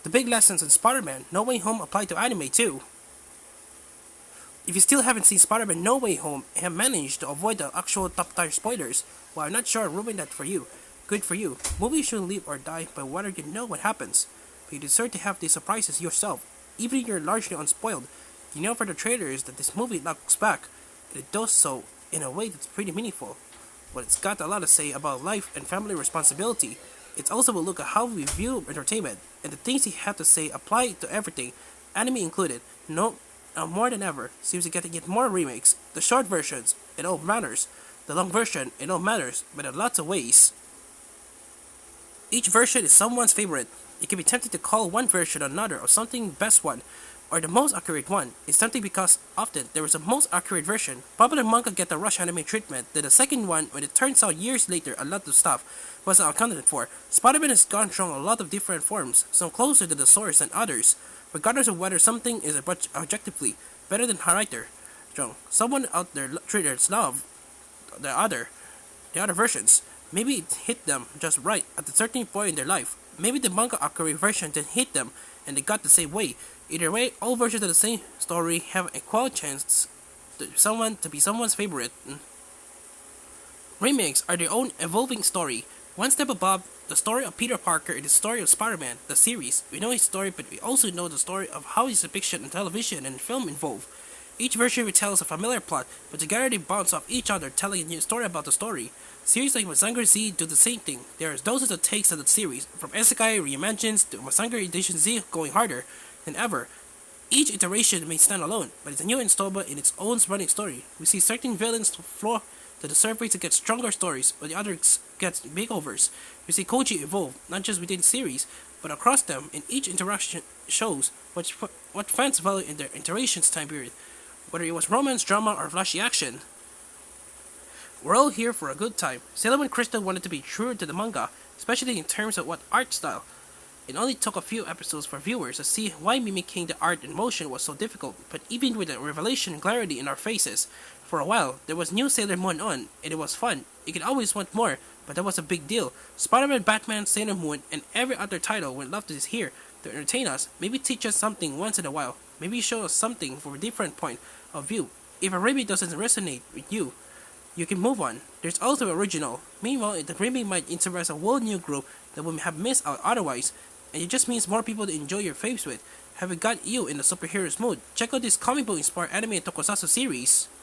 The big lessons in Spider-Man No Way Home apply to anime too. If you still haven't seen Spider-Man No Way Home and have managed to avoid the actual top-tier spoilers, well, I'm not sure I ruined that for you. Good for you. Movies should live or die by whether you know what happens, but you deserve to have these surprises yourself. Even if you're largely unspoiled, you know for the trailers that this movie looks back, and it does so in a way that's pretty meaningful. But it's got a lot to say about life and family responsibility. It's also a look at how we view entertainment, and the things he had to say apply to everything, anime included. No, more than ever, seems to get more remakes. The short versions, it all matters. The long version, it all matters, but in lots of ways. Each version is someone's favorite. It can be tempted to call one version another or something best one, or the most accurate one. It's something because often there is a most accurate version. Popular manga get the rush anime treatment, then the second one, when it turns out years later a lot of stuff wasn't accounted for. Spider-Man has gone through a lot of different forms, some closer to the source than others, regardless of whether something is objectively better than writer. Someone out there traders love the other versions. Maybe it hit them just right at a certain point in their life. Maybe the manga accurate version didn't hit them and they got the same way. Either way, all versions of the same story have an equal chance to be someone's favorite. Remakes are their own evolving story. One step above the story of Peter Parker is the story of Spider-Man, the series. We know his story, but we also know the story of how his depiction in television and film evolve. Each version retells a familiar plot, but together they bounce off each other, telling a new story about the story. Series like Mazinger Z do the same thing. There are dozens of takes of the series, from Isekai reimagines to Mazinger Edition Z going harder than ever. Each iteration may stand alone, but it's a new installment in its own running story. We see certain villains flow to the surface to get stronger stories, while the others get makeovers. We see Koji evolve, not just within series, but across them, and each interaction shows what fans value in their iterations time period, whether it was romance, drama, or flashy action. We're all here for a good time. Sailor Moon Crystal wanted to be true to the manga, especially in terms of what art style. It only took a few episodes for viewers to see why mimicking the art and motion was so difficult, but even with the revelation and clarity in our faces, for a while, there was new Sailor Moon on, and it was fun. You could always want more, but that was a big deal. Spider-Man, Batman, Sailor Moon, and every other title would love to hear to entertain us, maybe teach us something once in a while, maybe show us something from a different point of view. If a remake doesn't resonate with you, you can move on. There's also original. Meanwhile, the remake might interest a whole new group that would have missed out otherwise, and it just means more people to enjoy your faves with. Have it got you in the superheroes mood? Check out this comic book inspired anime and tokusatsu series.